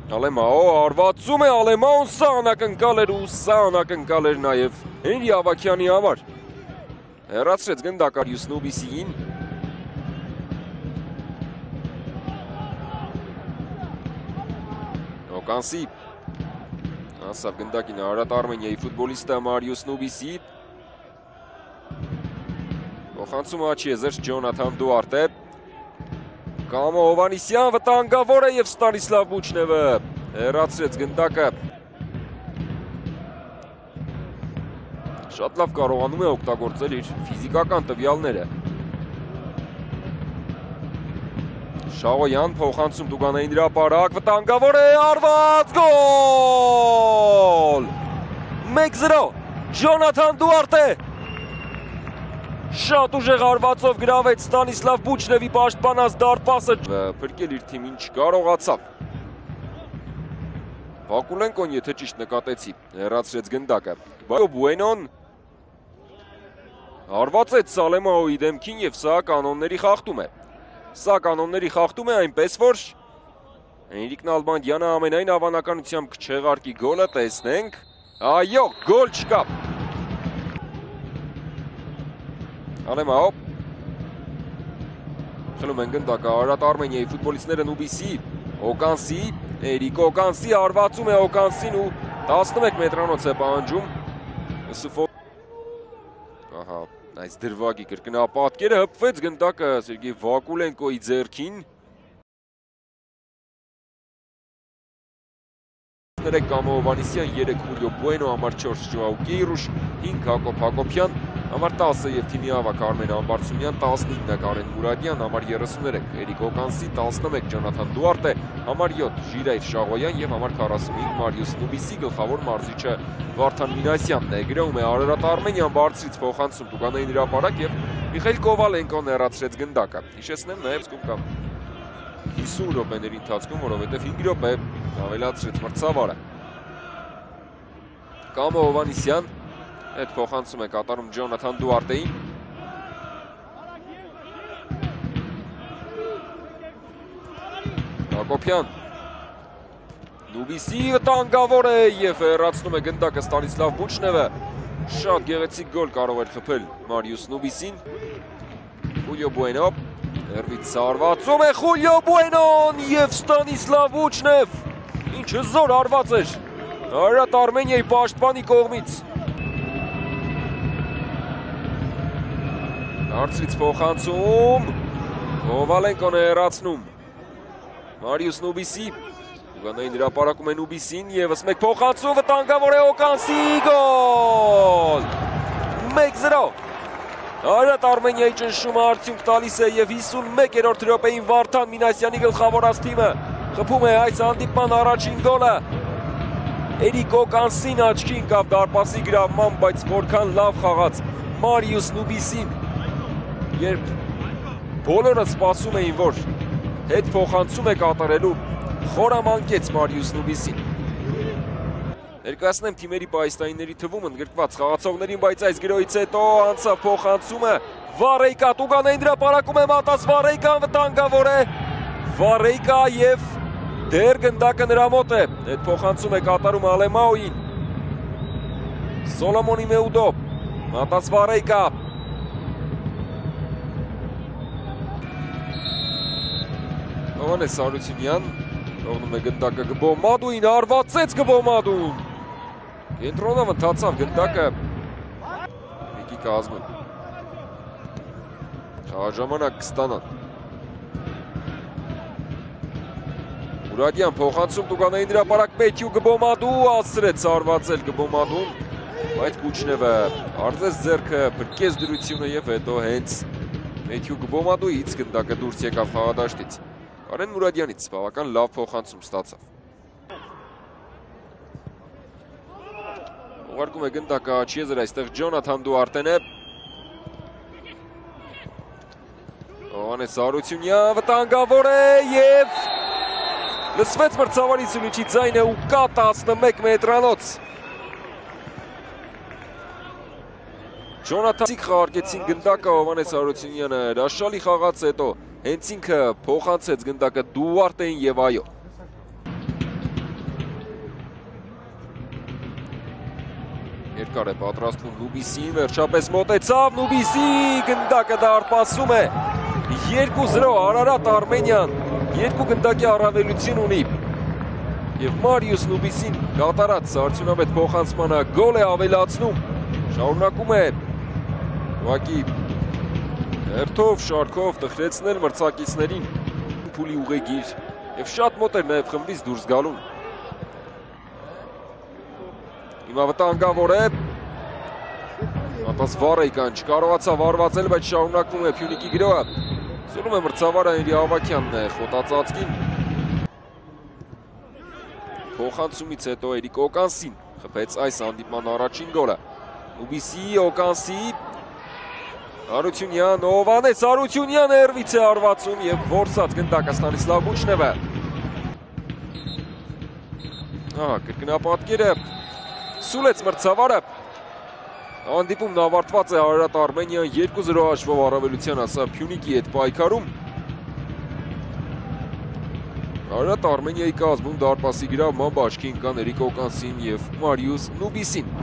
Ալեմաո արվածում է Ալեմաոն, սա անակնկալ էր ու սա անակնկալ էր նաև Հենրի Ավագյանի համար։ Հեռացրեց գնդակ Մարիուս Նուբիսիին։ Օկանսի ասավ գնդակին Արարատ Արմենիայի ֆուտբոլիստը Մարիուս Նուբիսի։ Փոխանցումը աչի է զերծ Ջոնաթան Դուարտե։ Կամո Հովանիսյան վտանգավոր է և Ստանիսլավ Բուչնևը հեռացրեց գնդակը։ Շատ լավ կարողանում է օգտագործել իր ֆիզիկական տվյալները։ Շաղոյան փոխանցում Տուգանային հրապարակ, վտանգավոր է, արված, գոլ! 1-0 Ջոնաթան Դուարտե շատ ուժեղ արվածով գրավեց Ստանիսլավ Բուչնևի պաշտպանած դարպասը, փրկել իր թիմին չկարողացավ։ Վակուլենկոն, եթե ճիշտ նկատեցի, հեռացրեց գնդակը։ Բուենոն հարվածեց Սալեմաոյի դեմքին և սա կանոնների խախտում է։ Սա կանոնների խախտում է, այնպես որ Հենրիկ Նալբանդյանը ամենայն հավանականությամբ կչեղարկի գոլը, տեսնենք։ Այո, գոլ չկա։ Ալեմաո խլում են գնդակը Արարատ Արմենիայի ֆուտբոլիստները Նուբիսի, Օկանսի, Էրիկ Օկանսի հարվածում է Օկանսին ու 11 մետրանոց է պահանջում։ Ահա, այս դրվագի կրկնապատկերը հպվեց գնդակը Սերգեյ Վակուլենկոյի ձեռքին։ 3 Կամո Հովանիսյան, 3 Խուլիո Բուենո, համար 4 Ջոաու Կեյրուշ, 5 Հակոբ Հակոբյան, համար 10 և թիմի ավակ Արմեն Ամբարձումյան, 19 Կարեն Մուրադյան, համար 33 Էրիկ Օկանսի, 11 Ջոնաթան Դուարտե, համար 7 Ժիրայր Շաղոյան և համար 45 Մարիուս Նուբիսի, գլխավոր մարզիչը Վարդան Մինասյանն է։ Գրաում է Արարատ Արմենիան, բարձրից փոխանցում Տուգանային հրապարակ և Միխայել Կովալենկոն հեռացրեց գնդակը։ Հիշեցնեմ նաև զգում կամ 50 րոպեների ընթացքում, որովհետև 5 րոպե ավելացրեց մրցավարը։ Կամո Հովանիսյան այդ փոխանցում է կատարում Ջոնաթան Դուարտեին։ Հակոբյան Նուբիսի վտանգավոր է և հեռացնում է գնդակը Ստանիսլավ Բուչնևը։ Շատ գեղեցիկ գոլ կարող էր խփել Մարիուս Նուբիսին։ Խուլիո Բուենո հեռվից հարվածում է Խուլիո Բուենոն և Ստանիսլավ Բուչնև, ինչը զոր հարված էր Արարատ Արմենիայի պաշտպանի կողմից։ Հարցրից փոխանցում, Կովալենկոն է հեռացնում Մարիուս Նուբիսի, Տուգանային հրապարակում է Նուբիսին, ևս մեկ փոխանցում, վտանգավոր է Օկանսի, գոլ! 1-0 Արարատ Արմենիայի ճնշումը արդյունք տալիս է և 51-րդ րոպեին Վարդան Մինասյանի գլխավորած թիմը խփում է այս հանդիպման առաջին գոլը։ Էրիկ Օկանսին աչքի ընկավ դարպասի գրավման, բայց որքան լավ խաղաց Մարիուս Նուբիսին, երբ բոլորը սպասում էին, որ հետ փոխանցում է կատարելու, խորամանկեց Մարիուս Նուբիսին։ Ներկայացնեմ թիմերի պահեստայինների թվում ընդգրկված խաղացողներին, բայց այս գրոյից հետո անցավ փոխանցումը Վարեյկա, Տուգանային հրապարակում է մատած Վարեյկան, վտանգավոր է Վարեյկա և դեռ գնդակը նրա մոտ է։ Այդ փոխանցում է կատարում Ալեմաոյին։ Սոլոմոնի Մեուդո, մատած Վարեյկա։ Հովանես Սարությունյան թողնում է գնդակը Գբոմադուին, հարվածեց Գբոմադուն։ Կենտրոնով ընթացավ գնդակը Միկի կազմում։ Խաղաժամանակ կստանան։ Մուրադյան փոխանցում Տուգանային հրապարակ Մեթյու Գբոմադու, ասրեց հարվածել Գբոմադուն, բայց Բուչնևը արձեց ձեռքը, փրկեց դրությունը և հետո հենց Մեթյու Գբոմադուից գնդակը դուրս եկավ խաղադաշտից։ Կարեն Մուրադյանից բավական լավ փոխանցում ստացավ։ Ուղարկում է գնդակը Աչիեզր, այստեղ Ջոնաթան Դուարտեն է։ Հովանես Սարությունյան, վտանգավոր է և լսվեց մրցավարի սուլիչի ձայնը ու կա 11 մետրանոց։ Ջոնաթան խաղարկեցին գնդակը, Հովանես Սարությունյանը հրաշալի խաղաց հետո հենց ինքը փոխանցեց գնդակը Դուարտեին և այո։ երկար է պատրաստվում Նուբիսին, վերջապես մոտեցավ Նուբիսի, գնդակը դարպասում է 2-0 Արարատ Արմենիան, 2 գնդակի առավելություն ունի և Մարիուս Նուբիսին կատարած արդյունավետ փոխանցմանը գոլ է ավելացնում, շարունակում է ուղղակի հերթով շարքով տխրեցնել մրցակիցներին փուլի ուղեգիր և շատ մոտ էր նաև խմբից դուրս գալուն։ Հիմա վտանգավոր է, ապաս Վարեյկան չկարողացավ արվածել, բայց շարունակում է Փյունիկի գրոհը, սուրում է մրցավարը Հենրի Ավագյանն է խոտածածկին։ Փոխանցումից հետո Էրիկ Օկանսին խփեց այս հանդիպման առաջին գոլը։ Նուբիսի, Օկանսի, Արությունյան, Հովհաննես Արությունյանը հեռվից է արվածում և որսած գնդակը Ստանիսլավ Բուչնևը։ Կրկնապատկերը սուլեց մրցավարը։ Հանդիպումն ավարտված է Արարատ Արմենիան 2-0 հաշվով առավելության հասավ Փյունիկի հետ պայքարում։ Արարատ Արմենիայի կազմում դարպասի գրավման բաճկի ընկան Էրիկ Օկանսին և Մարիուս Նուբիսին։